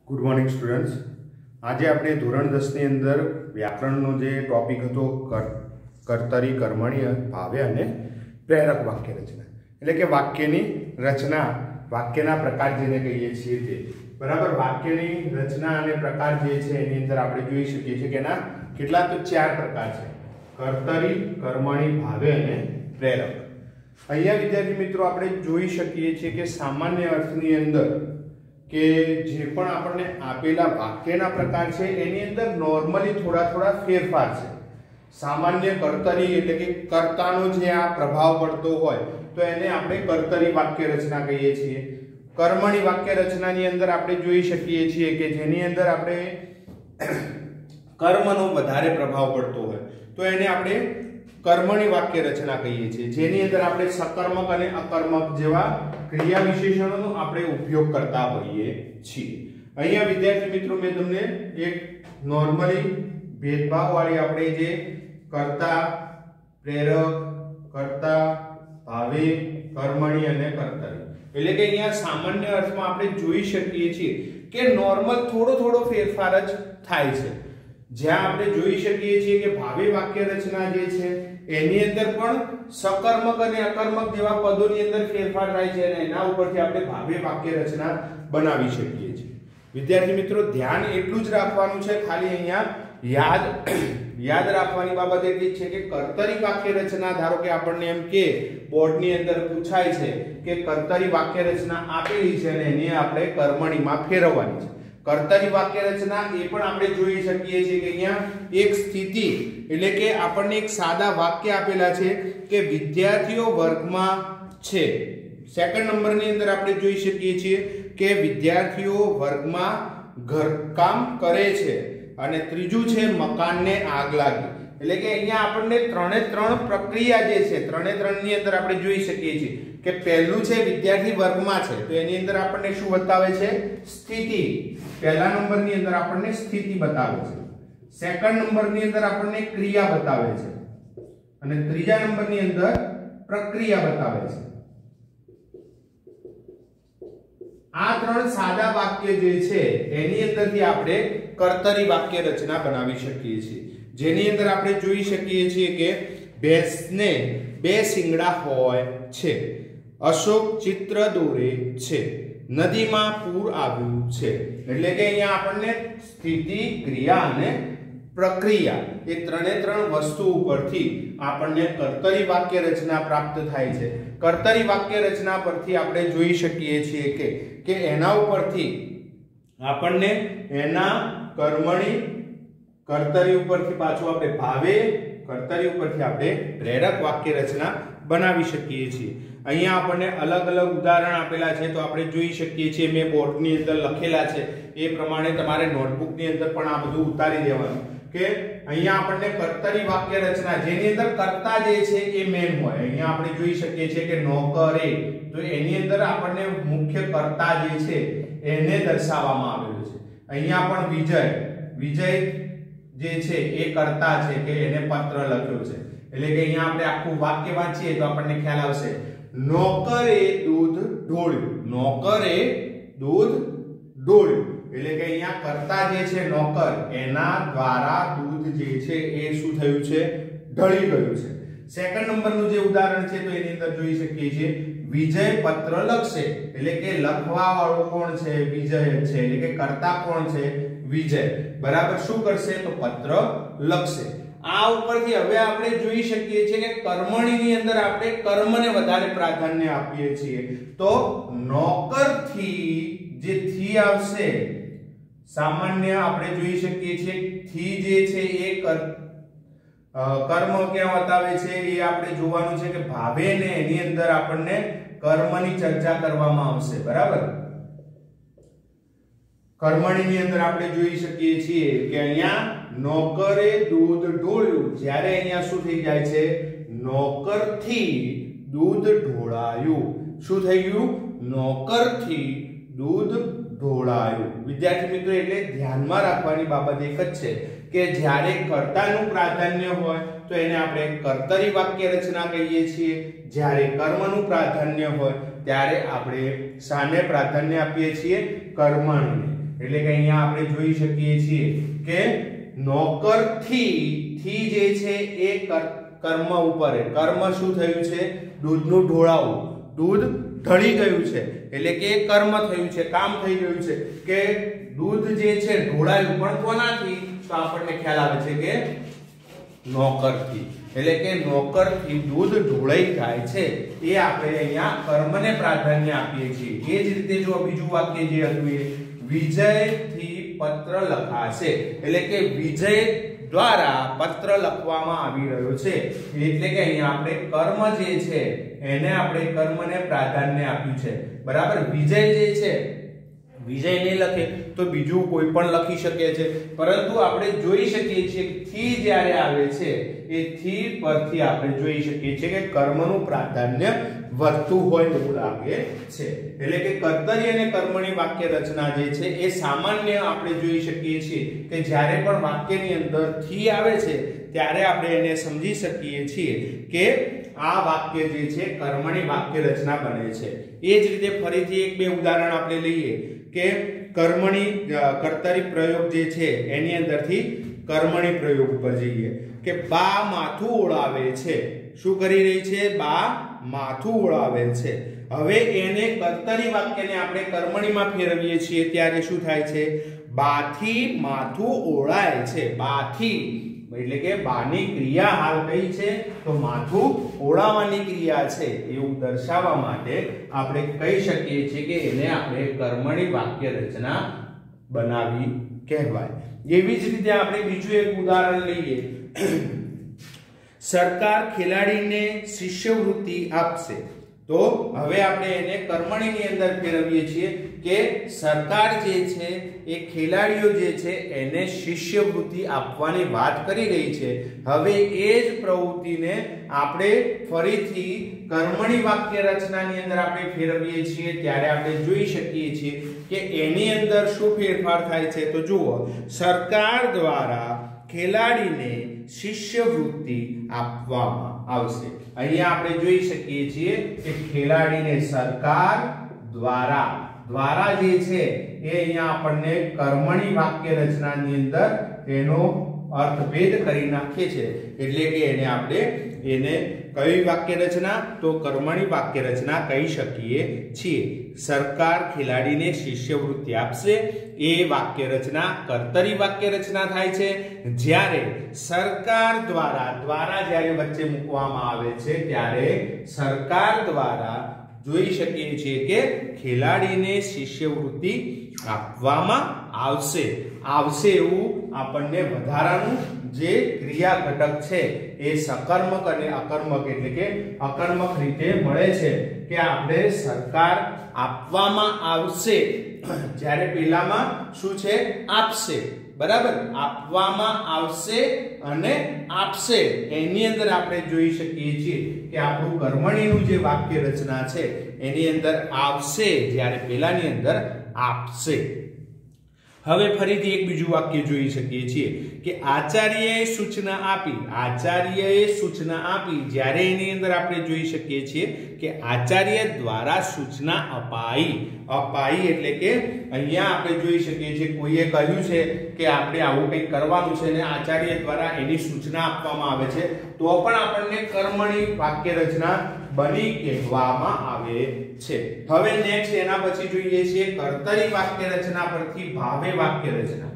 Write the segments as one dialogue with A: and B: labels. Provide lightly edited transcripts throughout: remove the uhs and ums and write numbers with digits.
A: Good morning students. आज આપણે ધોરણ 10 ની અંદર વ્યાકરણનો જે ટોપિક હતો કર્તરી કર્મણી ભાવે અને પ્રેરક વાક્ય રચના એટલે કે વાક્યની રચના વાક્યના પ્રકાર જેને કહીએ છીએ તે બરાબર વાક્યની રચના અને પ્રકાર જે છે એની અંદર આપણે જોઈ શકીએ છીએ કે ના કેટલા તો ચાર પ્રકાર છે કર્તરી કર્મણી ભાવે અને પ્રેરક। અહીંયા વિદ્યાર્થી મિત્રો આપણે જોઈ શકીએ છીએ કે સામાન્ય અર્થની અંદર કે જે પણ આપણને આપેલા વાક્યના પ્રકાર છે એની અંદર નોર્મલી થોડા થોડા ફેરફાર છે। સામાન્ય કર્તરી એટલે કે કર્તાનો જે આ પ્રભાવ પડતો હોય તો એને આપણે કર્તરી વાક્ય રચના કહીએ છીએ। કર્મણી વાક્ય રચનાની અંદર આપણે જોઈ શકીએ છીએ કે જેની અંદર આપણે કર્મનો વધારે પ્રભાવ પડતો હોય તો એને આપણે कर्मणी वाक्य रचना कहीए छीए जेनी अंदर आपणे सकर्मक अने अकर्मक जेवा क्रिया विशेषणोनो आपणे उपयोग करता होईए छीए। अहींया विद्यार्थी मित्रों मैं तमने एक नॉर्मली भेदभाव वाली आपणे जे कर्ता प्रेरक कर्ता भावे कर्मणी अने कर्तरी એટલે કે અહીંયા સામાન્ય અર્થમાં આપણે જોઈ શકીએ છીએ કે નોર્મલ થોડો થોડો ફેરફાર જ થાય છે। જ્યાં આપણે જોઈ શકીએ છીએ કે ભાવે વાક્ય રચના જે છે એની અંદર પણ सकर्मक અને અકર્મક જેવા પદોની અંદર ફેરફાર થાય છે અને એના ઉપરથી આપણે ભાવે વાક્ય રચના બનાવી શકીએ છીએ। વિદ્યાર્થી મિત્રો ध्यान એટલું જ રાખવાનું છે ખાલી અહીંયા યાદ રાખવાની બાબત એટલી છે કે કર્તરી વાક્ય રચના ધારો કે આપણને એમ કે બોર્ડની અંદર પૂછાય છે કે કર્તરી વાક્ય રચના આપેલી છે અને એને આપણે કર્મણીમાં ફેરવવાની છે। कर्तरी वाक्य रचना ए पण आपणे जोई शकीए छीए के अहींया एक स्थिति એટલે કે આપણને એક સાદા વાક્ય આપેલા છે કે વિદ્યાર્થીઓ વર્ગમાં છે। સેકન્ડ નંબરની અંદર આપણે જોઈ શકીએ છીએ કે વિદ્યાર્થીઓ વર્ગમાં ઘરકામ કરે છે અને ત્રીજું છે મકાનને આગ લાગી। એટલે કે અહીંયા આપણને ત્રણે ત્રણ પ્રક્રિયા જે છે ત્રણે ત્રણની અંદર આપણે જોઈ શકીએ છીએ કે પહેલું છે વિદ્યાર્થી વર્ગમાં છે તો એની અંદર આપણને શું બતાવે છે સ્થિતિ। પહેલા નંબરની અંદર આપણને સ્થિતિ બતાવે છે સેકન્ડ નંબરની અંદર આપણને ક્રિયા બતાવે છે અને ત્રીજા નંબરની અંદર પ્રક્રિયા બતાવે છે। આ ત્રણ સાદા વાક્ય જે છે એની અંદરથી આપણે કર્તરી વાક્ય રચના બનાવી શકીએ છીએ જેની અંદર આપણે જોઈ શકીએ છીએ કે ભેંસને બે શિંગડા હોય છે, અશોક ચિત્ર દોરે છે, નદીમાં પૂર આવ્યું છે। એટલે કે અહીંયા આપણને સ્થિતિ ક્રિયા અને પ્રક્રિયા એ ત્રણે ત્રણ વસ્તુ ઉપરથી આપણને કર્તરી વાક્ય રચના પ્રાપ્ત થાય છે। કર્તરી વાક્ય રચના પરથી આપણે જોઈ શકીએ છીએ કે એના ઉપરથી આપણને એના કર્મણી कर्तरी उपरथी पाछो आपणे भावे कर्तरी उपरथी आपणे प्रेरक वाक्य रचना बनावी शकीए छीए। अहींया आपणे अलग अलग उदाहरण आपेला छे तो आपणे जोई शकीए छीए मैं बोर्डनी अंदर लखेला छे ए प्रमाणे तमारे नोटबुकनी अंदर पण आ बधुं उतारी देवानुं के अहींया आपणे कर्तरी वाक्य रचना जेनी अंदर कर्ता जे छे ए मेन होय। अहींया आपणे जोई शकीए छीए के नौकरे तो एनी अंदर आपणे मुख्य कर्ता जे छे एने दर्शाववामां आवेलुं छे। अहींया पण विजय जे छे ए कर्ता छे के एने पत्र लख्यो छे એટલે કે અહીંયા આપણે આખું વાક્ય વાંચીએ તો આપણને ખ્યાલ આવશે નોકરે દૂધ ઢોળ્યું। નોકરે દૂધ ઢોળ્યું એટલે કે અહીંયા કર્તા જે છે નોકર એના દ્વારા दूध જે છે એ શું થયું છે ઢળી ગયું છે। સેકન્ડ નંબરનું જે ઉદાહરણ છે તો એની અંદર જોઈ શકીએ છીએ વિજય પત્ર લખશે એટલે કે લખવા વાળો કોણ છે વિજય છે એટલે કે કર્તા કોણ છે विजय बराबर शू करशे तो पत्र लखशे। आ उपरथी हवे आपणे जोई शकीए छीए के कर्मणीनी अंदर आपणे कर्मने वधारे प्राधान्य आपीए छीए तो नौकर थी जे थी आवशे सामान्य आपणे जोई शकीए छीए थी जे छे ए कर्म क्या बतावे छे ए आपणे जोवानुं छे के भावे ने एनी अंदर आपणे कर्मनी चर्चा करवामां आवशे बराबर। कर्मणीनी अंदर आपणे जोई शकीए छीए के अहींया नौकरे दूध ढोळ्યું જ્યારે અહીંયા શું થઈ જાય છે નોકરથી दूध ઢોળાયું। શું થઈ ગયું નોકરથી दूध ઢોળાયું। વિદ્યાર્થી મિત્રો એટલે ધ્યાનમાં રાખવાની બાબત એક જ છે કે જ્યારે કર્તાનું પ્રાધાન્ય હોય તો એને આપણે કર્તરી વાક્ય રચના કહીએ છીએ, જ્યારે કર્મનું પ્રાધાન્ય હોય ત્યારે આપણે શાને પ્રાધાન્ય આપીએ છીએ કર્મણીને। એટલે કે અહીંયા આપણે જોઈ શકીએ છીએ કે નોકરથી જે છે એ કર્મ ઉપર કર્મ શું થયું છે દૂધનું ઢોળાવું દૂધ ઢળી ગયું છે એટલે કે કર્મ થયું છે કામ થઈ ગયું છે કે દૂધ જે છે ઢોળાયું પણ કોનાથી તો આપણને ખ્યાલ આવે છે કે નોકરથી એટલે કે નોકરથી દૂધ ઢોળાઈ જાય છે એ આપણે અહીંયા કર્મને પ્રાધાન્ય આપીએ છીએ એ જ રીતે જો બીજું વાક્ય જે હતું એ વિજયથી પત્ર લખાશે એટલે કે વિજય દ્વારા પત્ર લખવામાં આવી રહ્યો છે એટલે કે અહીંયા આપણે કર્મ જે છે એને આપણે કર્મને પ્રાધાન્ય આપ્યું છે બરાબર વિજય જે છે વિજય નહીં લખે તો બીજું કોઈ પણ લખી શકે છે પરંતુ આપણે જોઈ શકીએ છીએ થી જ્યારે આવે છે એ થી પરથી આપણે જોઈ શકીએ છીએ કે કર્મનું પ્રાધાન્ય વધતું હોય એવું લાગે છે એટલે કે કર્તરી અને કર્મણી વાક્ય રચના જે છે એ સામાન્ય આપણે જોઈ શકીએ છીએ કે જ્યારે પણ વાક્યની અંદર થી આવે છે ત્યારે આપણે એને સમજી શકીએ છીએ કે આ વાક્ય જે છે કર્મણી વાક્ય રચના બને છે એ જ રીતે ફરીથી એક બે ઉદાહરણ આપણે લઈએ કે કર્મણી કર્તરી પ્રયોગ જે છે એની અંદરથી કર્મણી પ્રયોગ ઉપર જઈએ કે બા માથું ઓળાવે છે શું કરી રહી છે બા માથું ઓળાવે છે હવે એને કર્તરી વાક્યને આપણે કર્મણીમાં ફેરવીએ છીએ ત્યારે શું થાય છે બાથી માથું ઓળાય છે બાથી એટલે કે બાની ક્રિયા હાલ કઈ છે તો માથું ઓળાવવાની ક્રિયા છે એવું દર્શાવવા માટે આપણે કહી શકીએ છીએ કે એને આપણે કર્મણી વાક્ય રચના બનાવી કહેવાય એવી જ રીતે આપણે બીજું એક ઉદાહરણ લઈએ સરકાર ખેલાડીને શિષ્યવૃત્તિ આપશે તો હવે આપણે એને કર્મણીની અંદર ફેરવીએ છીએ કે સરકાર જે છે એ ખેલાડીઓ જે છે એને શિષ્યવૃત્તિ આપવાની વાત કરી રહી છે હવે એ જ પ્રવૃત્તિને આપણે ફરીથી કર્મણી વાક્ય રચનાની અંદર આપણે ફેરવીએ છીએ ત્યારે આપણે જોઈ શકીએ છીએ કે એની અંદર શું ફેરફાર થાય છે તો જુઓ સરકાર દ્વારા ખેલાડીને શિષ્યવૃત્તિ આપવામાં આવશે અહીંયા આપણે જોઈ શકીએ છીએ કે ખેલાડીને સરકાર દ્વારા જે છે એ અહીંયા આપણને કર્મણી વાક્ય રચનાની અંદર એનો અર્થભેદ કરી નાખીએ છે એટલે કે એને આપણે એને કઈ વાક્ય રચના તો કર્મણી વાક્ય રચના કહી શકીએ છીએ સરકાર ખેલાડીને શિષ્યવૃત્તિ આપશે એ વાક્ય રચના કર્તરી વાક્ય રચના થાય છે જ્યારે સરકાર દ્વારા જ્યારે વચ્ચે મૂકવામાં આવે છે ત્યારે સરકાર દ્વારા જોઈ શકીએ છીએ કે ખેલાડીને શિષ્યવૃત્તિ આપવામાં આવશે એવું આપણને વધારાનું જે ક્રિયા ઘટક છે એ સકર્મક અને અકર્મક એટલે કે અકર્મક રીતે મળે છે કે આપણે સરકાર આપવામાં આવશે જ્યારે પેલામાં શું છે આપશે બરાબર આપવામાં આવશે અને આપશે એની અંદર આપણે જોઈ શકીએ છીએ કે આપણું કર્મણીનું જે વાક્ય રચના છે એની અંદર આવશે જ્યારે પેલાની અંદર આપશે હવે ફરીથી એક બીજું વાક્ય જોઈ શકીએ છીએ કે આચાર્યએ સૂચના આપી જ્યારે એની અંદર આપણે જોઈ શકીએ છીએ કે આચાર્ય દ્વારા સૂચના અપાઈ એટલે કે અહીંયા આપણે જોઈ શકીએ છીએ કોઈએ કહ્યું છે કે આપણે આવું કંઈક કરવાનું છે અને આચાર્ય દ્વારા એની સૂચના આપવામાં આવે છે તો પણ આપણને કર્મણી વાક્ય રચના બની કહેવામાં આવે છે હવે નેક્સ્ટ એના પછી જોઈએ છીએ કર્તરી વાક્ય રચના પરથી ભાવે વાક્ય રચના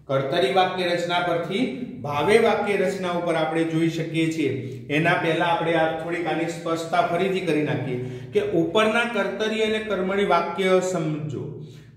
A: કર્તરી વાક્ય રચના પરથી ભાવે વાક્ય રચના ઉપર આપણે જોઈ શકીએ છીએ એના પહેલા આપણે આ થોડીક આની સ્પષ્ટતા ફરીથી કરી નાખીએ કે ઉપરના કર્તરી અને કર્મણી વાક્ય સમજો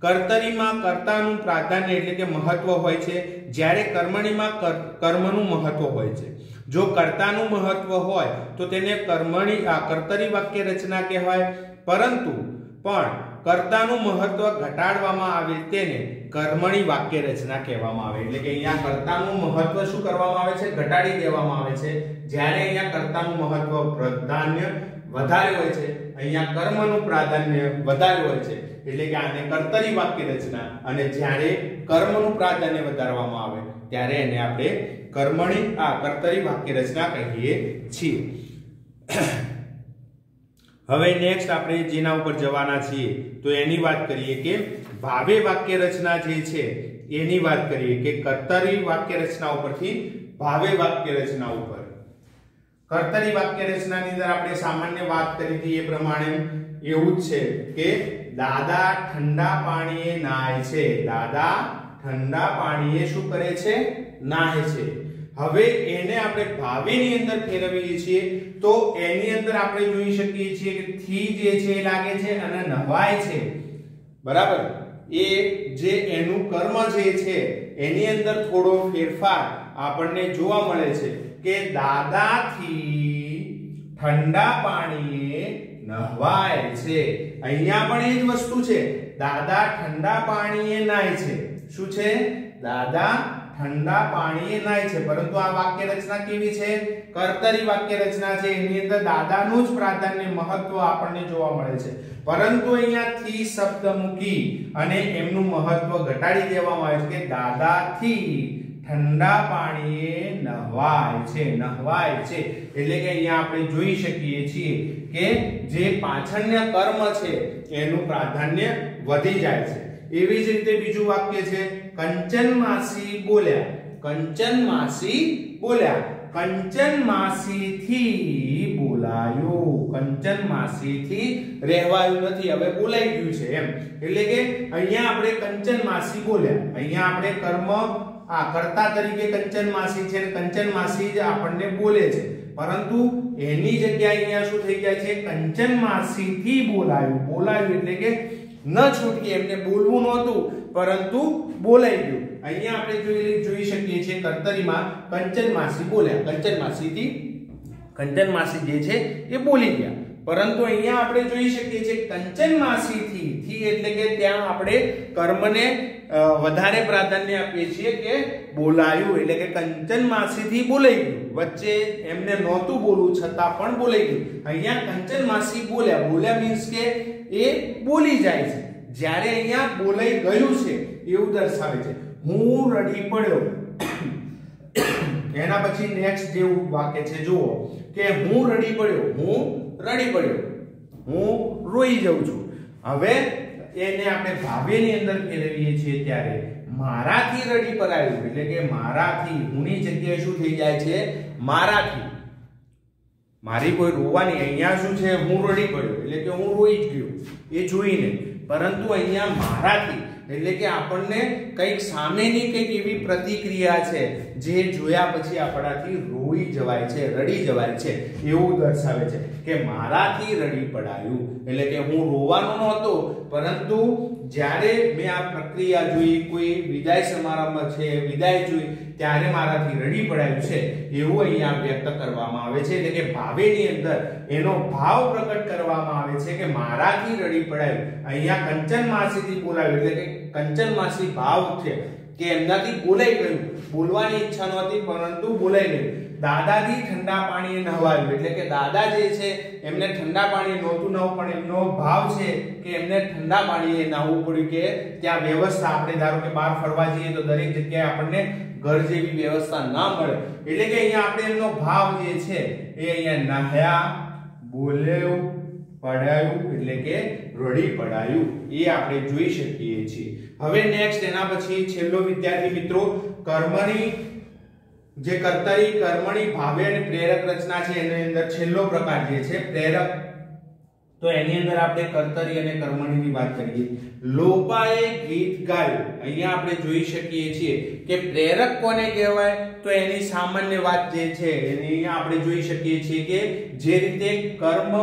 A: કર્તરીમાં કર્તાનું પ્રાધાન્ય એટલે કે મહત્વ હોય છે જ્યારે કર્મણીમાં કર્મનું મહત્વ હોય છે જો કર્તાનું મહત્વ હોય તો તેને કર્તરી વાક્ય રચના કહેવાય પરંતુ પણ કર્તાનું મહત્વ ઘટાડવામાં આવે તેને કર્મણી વાક્ય રચના કહેવામાં આવે એટલે કે અહીંયા કર્તાનું મહત્વ શું કરવામાં આવે છે ઘટાડી દેવામાં આવે છે જ્યારે અહીંયા કર્તાનું મહત્વ પ્રાધાન્ય વધારે હોય છે અહીંયા કર્મનું પ્રાધાન્ય વધારે હોય છે એટલે કે આને કર્તરી વાક્ય રચના અને જ્યારે કર્મનું પ્રાધાન્ય વધારવામાં આવે ત્યારે એને આપણે કર્તરી વાક્ય રચના કહીએ છીએ હવે નેક્સ્ટ આપણે જેના ઉપર જવાના છીએ તો એની વાત કરીએ કે ભાવે વાક્ય રચના જે છે એની વાત કરીએ કે કર્તરી વાક્ય રચના ઉપરથી ભાવે વાક્ય રચના ઉપર. કર્તરી વાક્ય રચનાની અંદર આપણે સામાન્ય વાત કરી હતી એ પ્રમાણે એવું જ છે કે દાદા ઠંડા પાણીએ નાય છે. દાદા ઠંડા પાણીએ શું કરે છે? નાહે છે. હવે એને આપણે ભાવેની અંદર ફેરવીએ છીએ તો એની અંદર આપણે જોઈ શકીએ છીએ કે થી જે છે એ લાગે છે અને નહાય છે. બરાબર, એ જે એનું કર્મ જે છે એની અંદર થોડો ફેરફાર આપણને જોવા મળે છે કે દાદાથી ઠંડા પાણીએ નહાય છે. અહીંયા પણ એ જ વસ્તુ છે. દાદા ઠંડા પાણીએ નાય છે. શું છે? દાદા ઠંડા પાણીએ નાય છે. પરંતુ આ વાક્ય રચના કેવી છે? કર્તરી વાક્ય રચના છે. એની અંદર દાદાનું જ પ્રાધાન્ય મહત્વ આપણને જોવા મળે છે. પરંતુ અહીંયા થી શબ્દ મૂકી અને એમનું મહત્વ ઘટાડી દેવામાં આવે છે કે દાદાથી ઠંડા પાણીએ નહાય છે. નહાય છે એટલે કે અહીંયા આપણે જોઈ શકીએ છીએ કે જે પાછળના કર્મ છે એનું પ્રાધાન્ય વધી જાય છે. એવી જ રીતે બીજું વાક્ય છે કંચન માસી બોલ્યા. કંચન માસી બોલ્યા. કંચન માસીથી બોલાયું. કંચન માસીથી રહેવાયું નથી, હવે બોલાઈ ગયું છે એમ. એટલે કે અહીંયા આપણે કંચન માસી બોલ્યા. અહીંયા આપણે કર્મ કર્તા તરીકે કંચન માસી છે, કંચન માસી જ આપણને બોલે છે. પરંતુ એની જગ્યાએ અહીંયા શું થઈ જાય છે? કંચન માસીથી બોલાયું. બોલાયું એટલે કે ન છૂટકી, એમને બોલવું નહોતું પરંતુ બોલાઈ ગયું. અહીંયા આપણે જોઈ શકીએ છીએ કર્તરીમાં કંચન માસી બોલ્યા. કંચન માસીથી કંચન માસી જે છે એ બોલી ગયા. પરંતુ અહીંયા આપણે જોઈ શકીએ છીએ કંચન માસીથી થી એટલે કે ત્યાં આપણે કર્મને વધારે પ્રાધાન્ય આપીએ છીએ કે બોલાયું એટલે કે કંચન માસીથી બોલાઈ ગયું. વચ્ચે એમને નહોતું બોલવું છતાં પણ બોલાઈ ગયું. અહીંયા કંચન માસી બોલ્યા. બોલ્યા મીન્સ કે એ બોલી જાય છે. જ્યારે અહીંયા બોલાઈ ગયું છે એવું દર્શાવે છે. હું રડી પડ્યો. એના પછી નેક્સ્ટ જે વાક્ય છે જુઓ કે હું રડી પડ્યો. હું રડી પડ્યો. હું રોઈ જાઉં છું. હવે એને આપણે ભાવેની અંદર ફેરવીએ છીએ ત્યારે મારાથી રડી પડાયું એટલે કે મારાથી હુંની જગ્યાએ શું થઈ જાય છે? મારાથી. મારી કોઈ રોવાની. અહીંયા શું છે? હું રડી પડ્યો એટલે કે હું રોઈ જ ગયો એ જોઈને. પરંતુ અહીંયા મારાથી એટલે કે આપણને કંઈક સામેની કંઈક એવી પ્રતિક્રિયા છે જે જોયા પછી આપણાથી રોઈ જવાય છે, રડી જવાય છે એવું દર્શાવે છે કે મારાથી રડી પડાયું. એટલે કે હું રોવાનો નહોતો પરંતુ જ્યારે મેં આ પ્રક્રિયા જોઈ, કોઈ વિદાય સમારંભ છે, વિદાય જોઈ ત્યારે મારાથી રડી પડાયું છે એવું અહીંયા વ્યક્ત કરવામાં આવે છે. એટલે કે ભાવેની અંદર એનો ભાવ પ્રકટ કરવામાં આવે છે કે મારાથી રડી પડાયું. અહીંયા કંચન માસીથી બોલાવ્યું એટલે કે કંચન માસી ભાવ છે કે એમનાથી બોલાઈ ગયું. બોલવાની ઈચ્છા નહોતી પરંતુ બોલાઈ ગયું. દાદાથી ઠંડા પાણીએ નહાવાયું એટલે કે દાદા જે છે એમને ઠંડા પાણી નહોતું નહાવું પણ એમનો ભાવ છે કે એમને ઠંડા પાણીએ નહાવું પડ્યું કે ત્યાં વ્યવસ્થા આપણે ધારો કે બહાર ફરવા જઈએ તો દરેક જગ્યાએ આપણને ઘર જેવી વ્યવસ્થા ના મળે એટલે કે અહીંયા આપણે એમનો ભાવ જે છે એ અહીંયા નહાયા, બોલ્યો, પડાયું એટલે કે રડી પડાયું એ આપણે જોઈ શકીએ છીએ. હવે નેક્સ્ટ એના પછી છેલ્લો વિદ્યાર્થી મિત્રો કર્મની જે કર્તરી કર્મણી ભાવે અને પ્રેરક રચના છે એની અંદર છેલ્લો પ્રકાર જે છે પ્રેરક. તો એની અંદર આપણે કર્તરી અને કર્મણીની વાત કરીએ. લોપાએ ગીત ગાયું. અહીંયા આપણે જોઈ શકીએ છીએ કે પ્રેરક કોને કહેવાય? તો એની સામાન્ય વાત જે છે એની આપણે જોઈ શકીએ છીએ કે જે રીતે કર્મ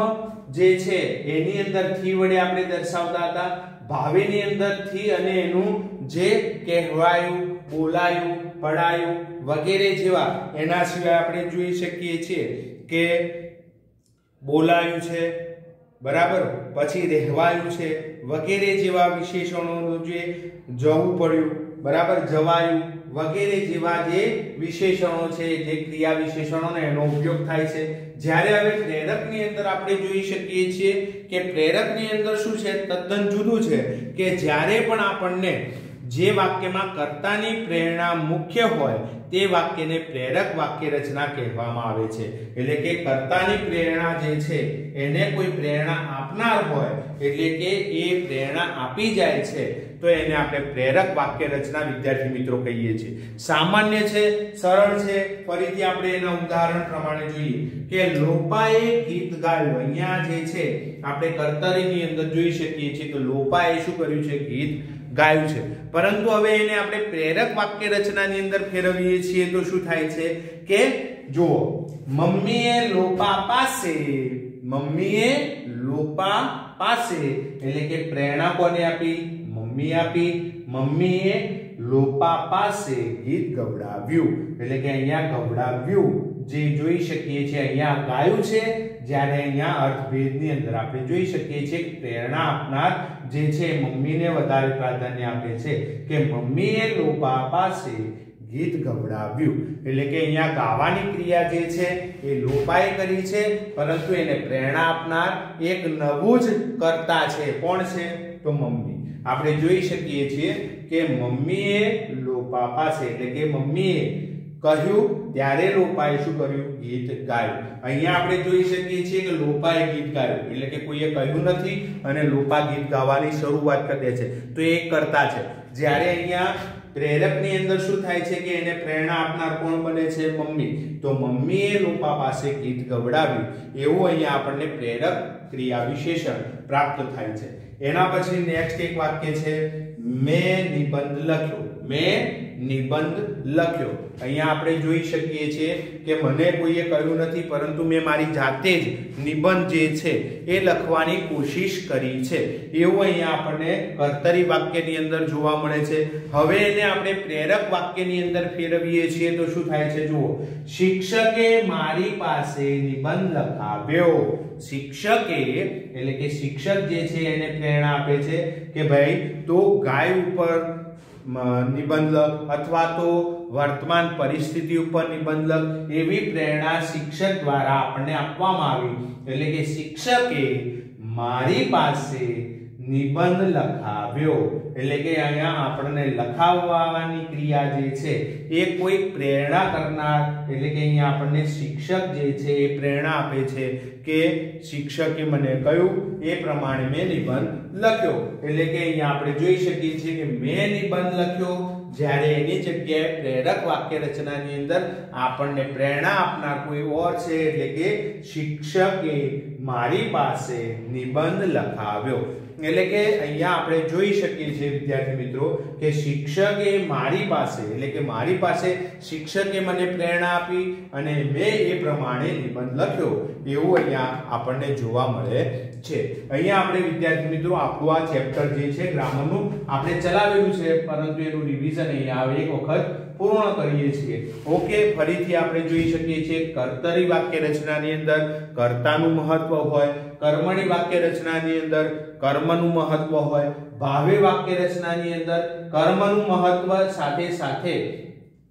A: જે છે એની અંદર થી વડે આપણે દર્શાવતા હતા, ભાવેની અંદર થી અને એનું જે કહેવાયું, બોલાયું, પડાયું વગેરે જેવા એના સિવાય આપણે જોઈ શકીએ છીએ કે બોલાયું છે, બરાબર, પછી રહેવાયું છે વગેરે જેવા વિશેષણો જે જવું પડ્યું, બરાબર, જવાયું વગેરે જેવા જે વિશેષણો છે, જે ક્રિયા વિશેષણોનો એનો ઉપયોગ થાય છે. જ્યારે હવે પ્રેરકની અંદર આપણે જોઈ શકીએ છીએ કે પ્રેરકની અંદર શું છે? તદ્દન જુદું છે કે જ્યારે પણ આપણને જે વાક્યમાં કર્તાની પ્રેરણા મુખ્ય હોય તે વાક્યને પ્રેરક વાક્ય રચના કહેવામાં આવે છે. એટલે કે કર્તાની પ્રેરણા જે છે એને કોઈ પ્રેરણા આપનાર હોય એટલે કે એ પ્રેરણા આપી જાય છે તો એને આપણે પ્રેરક વાક્ય રચના વિદ્યાર્થી મિત્રો કહીએ છીએ. સામાન્ય છે, સરળ છે. ફરીથી આપણે એના ઉદાહરણ પ્રમાણે જોઈએ કે લોપાએ ગીત ગાયું. અહીંયા જે છે આપણે કર્તરીની અંદર જોઈ શકીએ છીએ કે લોપાએ શું કર્યું છે? ગીત ગાયું છે. પરંતુ હવે એને આપણે પ્રેરક વાક્ય રચનાની અંદર ફેરવીએ છીએ તો શું થાય છે કે જુઓ, મમ્મીએ લોપા પાસે, મમ્મીએ લોપા પાસે એટલે કે પ્રેરણા કોને આપી? મમ્મી આપી. મમ્મીએ લોપા પાસે ગીત ગવડાવ્યું એટલે કે અહીંયા ગવડાવ્યું જે જોઈ શકીએ છીએ અહીંયા ગાયું છે, જ્યારે અહીંયા અર્થભેદની અંદર આપણે જોઈ શકીએ છીએ કે પ્રેરણા આપનાર જે છે મમ્મીને વધારે પ્રાધાન્ય આપે છે કે મમ્મીએ લોપા પાસે ગીત ગવડાવ્યું એટલે કે અહીંયા ગાવાની ક્રિયા જે છે એ લોપાએ કરી છે, પરંતુ એને પ્રેરણા આપનાર એક નવું જ કર્તા છે. કોણ છે? તો મમ્મી. આપણે જોઈ શકીએ છીએ કે મમ્મીએ લોપા પાસે એટલે કે મમ્મીએ કહ્યું ત્યારે લોપાએ શું કર્યું? ગીત ગાયું. અહીંયા આપણે જોઈ શકીએ છીએ કે લોપાએ ગીત ગાયું એટલે કે કોઈએ કહ્યું નથી અને લોપા ગીત ગાવાની શરૂઆત કરી દે છે, તો એ કર્તા છે. જ્યારે અહીંયા પ્રેરકની અંદર શું થાય છે કે એને પ્રેરણા આપનાર કોણ બને છે? મમ્મી. તો મમ્મીએ લોપા પાસે ગીત ગવડાવ્યું એવું અહીંયા આપણને પ્રેરક ક્રિયા વિશેષણ પ્રાપ્ત થાય છે. એના પછી નેક્સ્ટ એક વાક્ય છે મેં નિબંધ લખ્યો. મેં નિબંધ લખ્યો. અહીંયા આપણે જોઈ શકીએ છીએ કે મને કોઈએ કહ્યું નથી, પરંતુ મેં મારી જાતે જ નિબંધ જે છે એ લખવાની કોશિશ કરી છે એવું અહીંયા આપણને કર્તરી વાક્યની અંદર જોવા મળે છે. હવે એને આપણે પ્રેરક વાક્યની અંદર ફેરવીએ છીએ તો શું થાય છે? જુઓ, શિક્ષકે મારી પાસે નિબંધ લખાવ્યો. શિક્ષકે એટલે કે શિક્ષક જે છે એને પ્રેરણા આપે છે કે ભાઈ તો ગાય ઉપર નિબંધ લખ અથવા તો વર્તમાન પરિસ્થિતિ ઉપર નિબંધ લખ, એવી પ્રેરણા શિક્ષક દ્વારા આપણને આપવામાં આવી. એટલે કે શિક્ષકે મારી પાસે નિબંધ લખાવ્યો એટલે કે અહીંયા આપણને લખાવવાની ક્રિયા જે છે એ કોઈ પ્રેરણા કરનાર એટલે કે અહીંયા આપણને શિક્ષક જે છે એ પ્રેરણા આપે છે કે શિક્ષકે મને કહ્યું એ પ્રમાણે મેં નિબંધ લખ્યો. એટલે કે અહીંયા આપણે જોઈ શકીએ છીએ કે મેં નિબંધ લખ્યો, જ્યારે એની જગ્યાએ પ્રેરક વાક્ય રચનાની અંદર આપણને પ્રેરણા આપનાર કોઈ ઓર છે એટલે કે શિક્ષકે મારી પાસે નિબંધ લખાવ્યો. એટલે કે અહીંયા આપણે જોઈ શકીએ છીએ વિદ્યાર્થી મિત્રો કે શિક્ષકે મારી પાસે એટલે કે મારી પાસે શિક્ષકે મને પ્રેરણા આપી અને મેં એ પ્રમાણે નિબંધ લખ્યો એવું અહીંયા આપણને જોવા મળે છે. અહીંયા આપણે વિદ્યાર્થી મિત્રો આપણું આ ચેપ્ટર જે છે ગ્રામરનું આપણે ચલાવેલું છે, પરંતુ એનું રિવિઝન અહીંયા આવે એક વખત પૂર્ણ કરીએ છીએ. ઓકે, ફરીથી આપણે જોઈ શકીએ છીએ કર્તરી વાક્ય રચનાની અંદર કર્તાનું મહત્વ હોય, કર્મણી વાક્ય રચનાની અંદર કર્મનું મહત્વ હોય, ભાવે વાક્ય રચનાની અંદર કર્મનું મહત્વ સાથે સાથે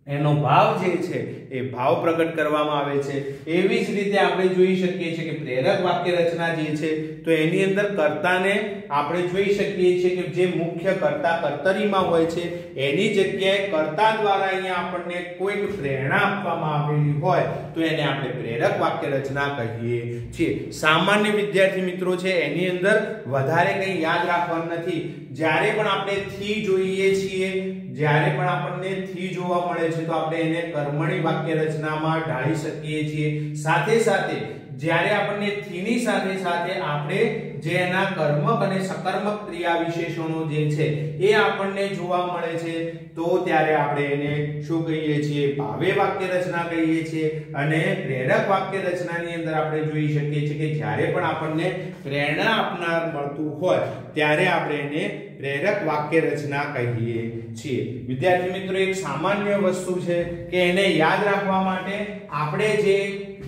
A: એનો ભાવ જે છે એ ભાવ પ્રગટ કરવામાં આવે છે. એવી જ રીતે આપણે જોઈ શકીએ છીએ કે પ્રેરક વાક્ય રચના જે છે તો એની અંદર કર્તાને આપણે જોઈ શકીએ છીએ કે જે મુખ્ય કર્તા કર્તરીમાં હોય છે એની જગ્યાએ કર્તા દ્વારા અહીંયા આપણને કોઈક પ્રેરણા આપવામાં આવેલી હોય તો એને આપણે પ્રેરક વાક્ય રચના કહીએ છીએ. સામાન્ય વિદ્યાર્થી મિત્રો છે એની અંદર વધારે કંઈ યાદ રાખવાનું નથી. જ્યારે પણ આપણે થી જોઈએ છીએ, જ્યારે પણ આપણને થી જોવા મળે છે તો આપણે એને કર્મણી વાક્ય રચનામાં ઢાળી શકીએ છીએ. સાથે સાથે જ્યારે આપણને થી ની સાથે સાથે આપણે જે એના કર્મક અને સકર્મક ક્રિયા વિશેષણો જે છે એ આપણને જોવા મળે છે તો ત્યારે આપણે એને શું કહીએ છીએ? ભાવે વાક્ય રચના કહીએ છીએ. અને પ્રેરક વાક્ય રચનાની અંદર આપણે જોઈ શકીએ છીએ કે જ્યારે પણ આપણને પ્રેરણા આપનાર મળતું હોય ત્યારે આપણે એને પ્રેરક વાક્ય રચના કહીએ છીએ. વિદ્યાર્થી મિત્રો, એક સામાન્ય વસ્તુ છે કે એને યાદ રાખવા માટે આપણે જે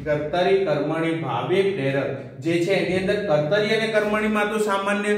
A: કર્તરી કર્મણી ભાવે પ્રેરક જે છે એની અંદર કર્તરી અને કર્મણીમાં તો સામાન્ય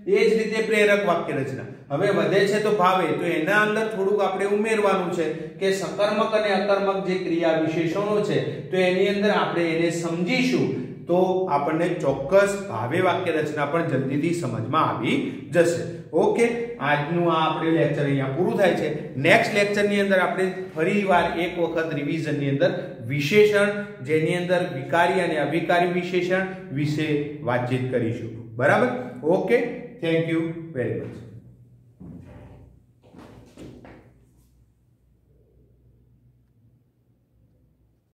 A: એ જ રીતે પ્રેરક વાક્ય રચના. હવે વધે છે તો ભાવે, તો એના અંદર થોડુંક આપણે ઉમેરવાનું છે કે સકર્મક અને અકર્મક જે ક્રિયા વિશેષણો છે તો એની અંદર આપણે એને સમજીશું તો આપણને ચોક્કસ ભાવે વાક્ય રચના પણ જલ્દીથી સમજમાં આવી જશે. ઓકે, આજનું આ આપણે લેક્ચર અહીંયા પૂરું થાય છે. નેક્સ્ટ લેક્ચરની અંદર આપણે ફરીવાર એક વખત રિવિઝનની અંદર વિશેષણ જેની અંદર વિકારી અને અવિકારી વિશેષણ વિશે વાતચીત કરીશું. બરાબર? Okay, thank you very much.